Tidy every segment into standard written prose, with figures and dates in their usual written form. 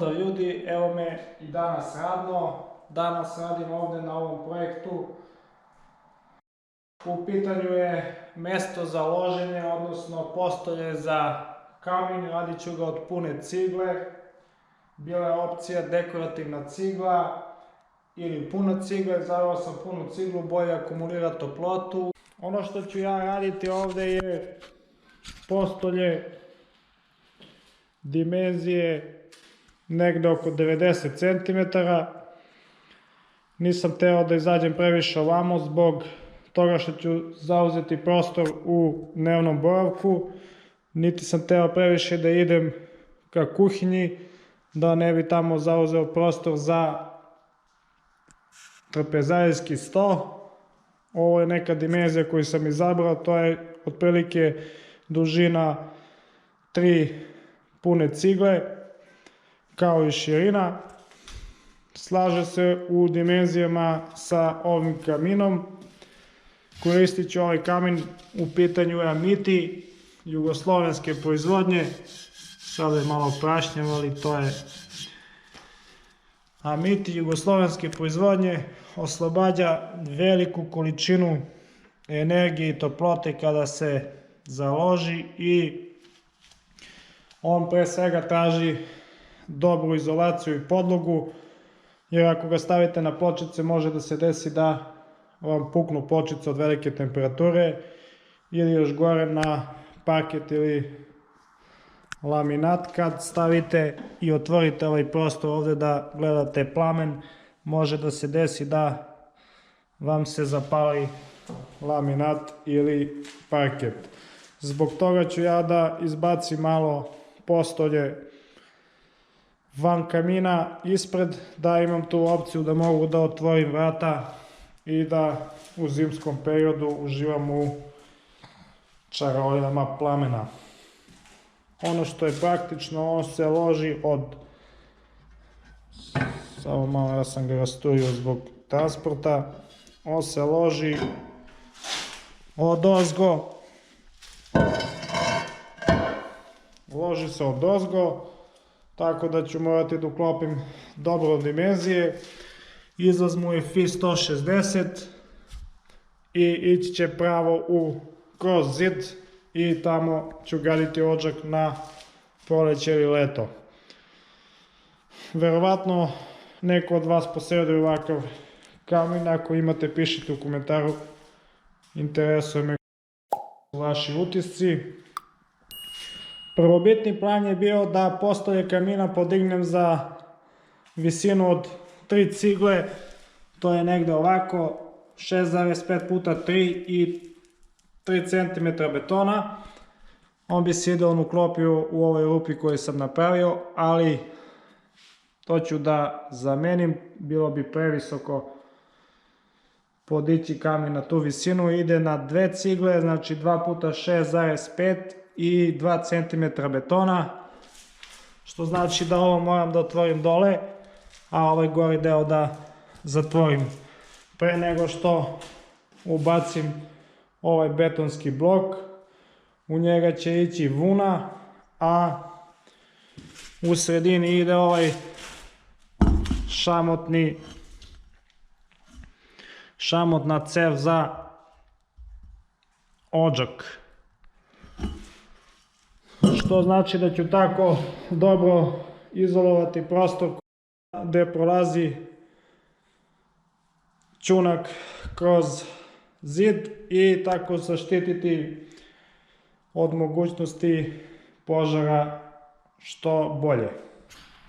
Pozdrav ljudi, evo me i danas radno. Danas radim ovde na ovom projektu. U pitanju je mesto za loženje, odnosno postolje za kamin. Radit ću ga od pune cigle. Bila je opcija dekorativna cigla ili puna cigla. Izabrao sam punu ciglu, bolje akumulira toplotu. Ono što ću ja raditi ovde je postolje dimenzije negde oko 90 cm. Nisam teo da izađem previše ovamo zbog toga što ću zauzeti prostor u dnevnom boravku. Niti sam teo previše da idem ka kuhinji, da ne bi tamo zauzeo prostor za trpezarijski sto. Ovo je neka dimenzija koju sam izabrao, to je otprilike dužina 3 pune cigle, kao i širina. Slaže se u dimenzijama sa ovim kaminom. Koristit ću ovaj kamin, u pitanju je Amiti, jugoslovenske proizvodnje. Sada je malo prašnjav, ali to je Amiti, jugoslovenske proizvodnje. Oslobađa veliku količinu energije i toplote kada se založi i on pre svega traži dobru izolaciju i podlogu, jer ako ga stavite na pločice može da se desi da vam puknu pločice od velike temperature ili još gore na parket ili laminat. Kad stavite i otvorite ovaj prostor ovde da gledate plamen, može da se desi da vam se zapali laminat ili parket. Zbog toga ću ja da izbacim malo postolje van kamina ispred, da imam tu opciju da mogu da otvorim vrata i da u zimskom periodu uživam u čarolijama plamena. Ono što je praktično, on se loži od, samo malo, ja sam ga rasturio zbog transporta, on se loži odozgo, loži se odozgo, tako da ću morati da uklopim dobro dimenzije. Izlaz mu je FI 160 i ići će pravo kroz zid i tamo ću graditi odžak na proleće ili leto. Verovatno neko od vas posjeduje ovakav kamin, ako imate pišite u komentaru, interesuje me vaši utisci. Prvobitni plan je bio da postolje kamina podignem za visinu od 3 cigle, to je negde ovako 6,5 puta 3 i 3 cm betona. On bi se idealno uklopio u ovoj rupi koju sam napravio, ali to ću da zamenim, bilo bi previsoko podići kamin na tu visinu. Ide na 2 cigle, znači 2 puta 6,5 i 2 cm betona, što znači da ovo moram da otvorim dole, a ovaj gori deo da zatvorim pre nego što ubacim ovaj betonski blok. U njega će ići vuna, a u sredini ide ovaj šamotna cev za odžak. Što znači da ću tako dobro izolovati prostor gde prolazi čunak kroz zid i tako zaštititi od mogućnosti požara što bolje.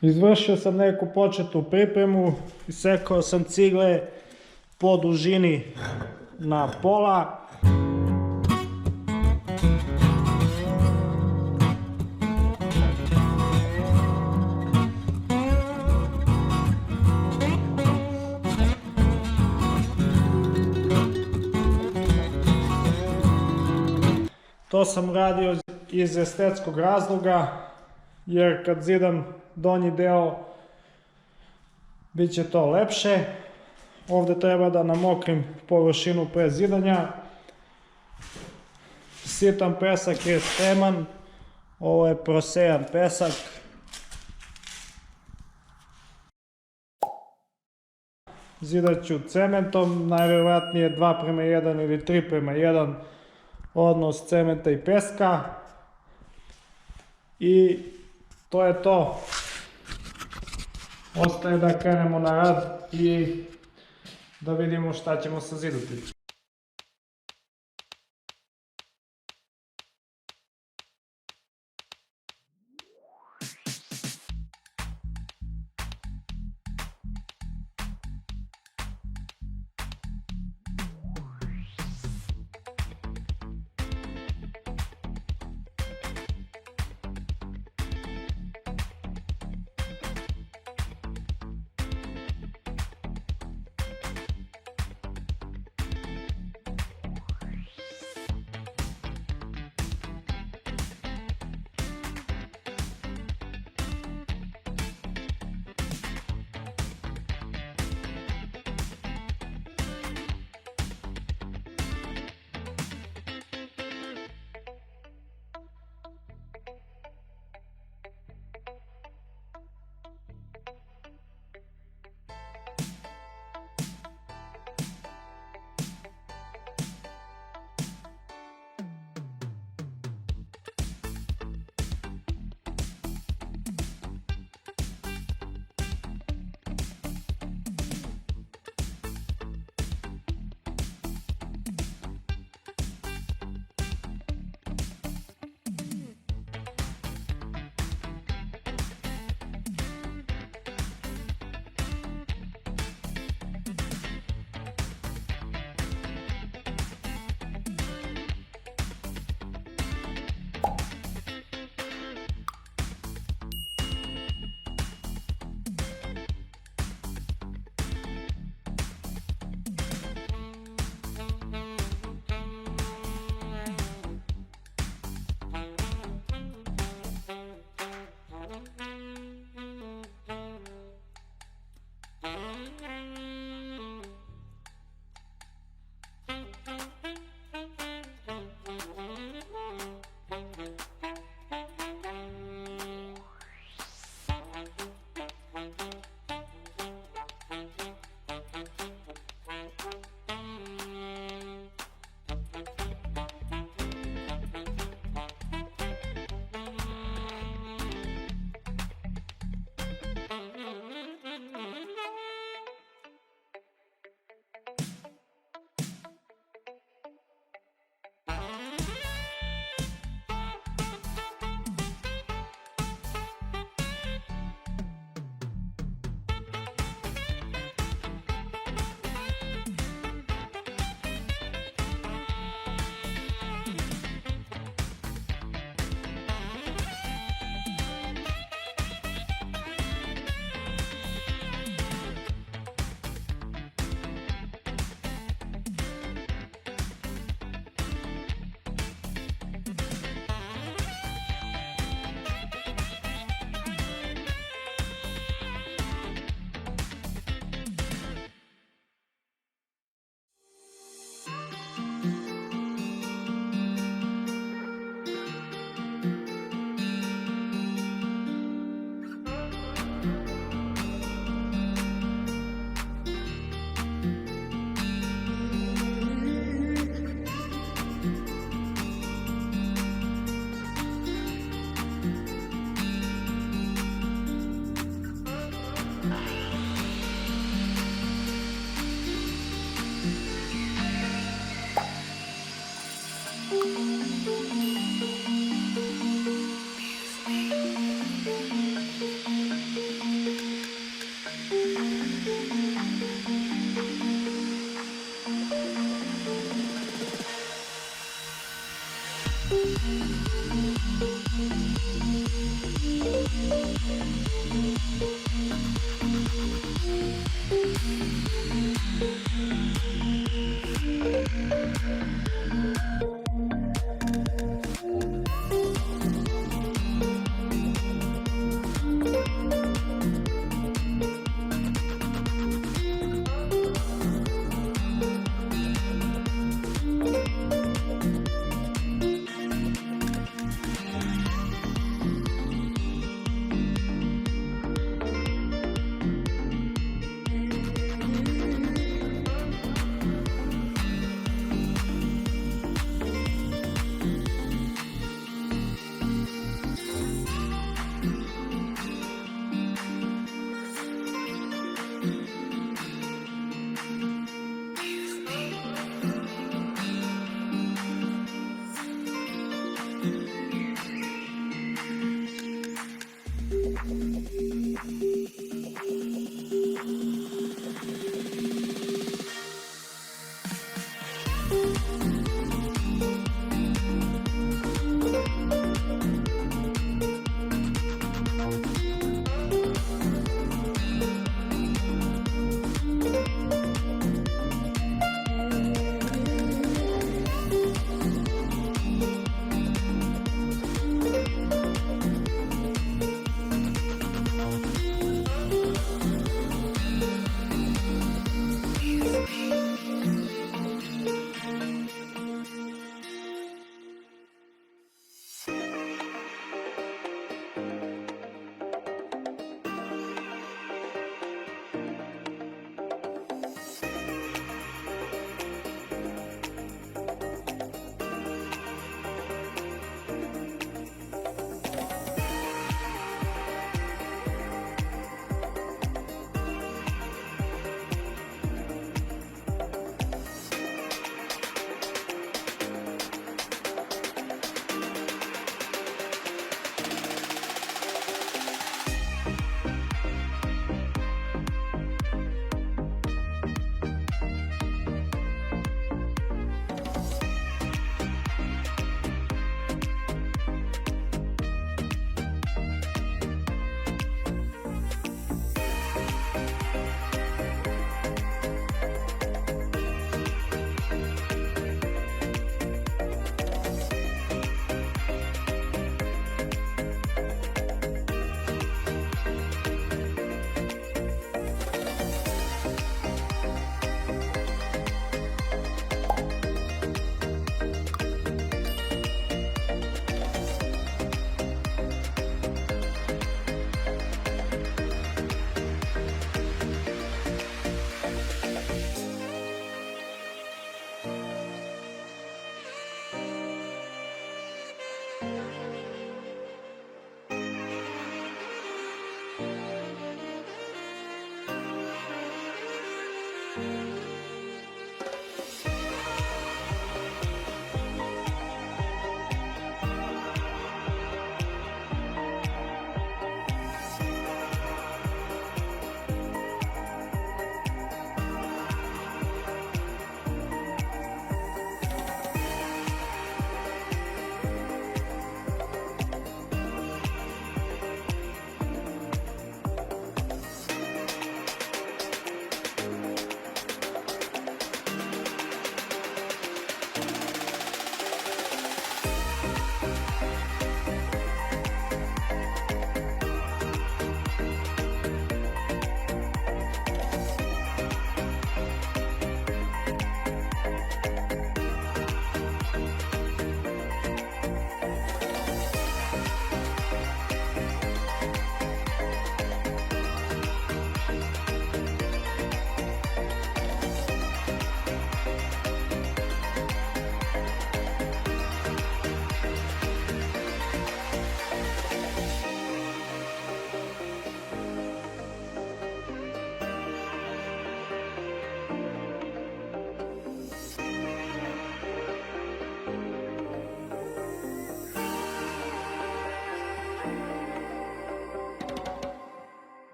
Izvršio sam neku početnu pripremu, isekao sam cigle po dužini na pola. To sam radio iz estetskog razloga, jer kad zidam donji deo bit će to lepše. Ovde treba da namokrim površinu pre zidanja. Sitan pesak je spreman, ovo je prosejan pesak. zidat ću cementom, najvjerojatnije 2:1 ili 3:1 odnos cementa i peska. I to je to. Ostaje da krenemo na rad i da vidimo šta ćemo sazidati.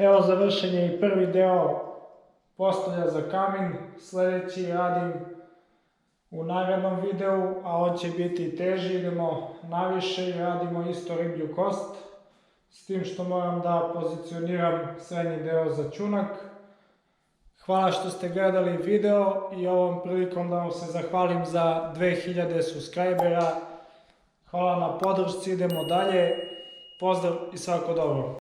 Evo završen je i prvi deo postolja za kamin, sljedeći radim u narednom videu, a on će biti teži, idemo naviše i radimo isto riblju kost, s tim što moram da pozicioniram srednji deo za čunak. Hvala što ste gledali video i ovom prilikom da vam se zahvalim za 2000 subscribera. Hvala na podršci, idemo dalje, pozdrav i svako dobro.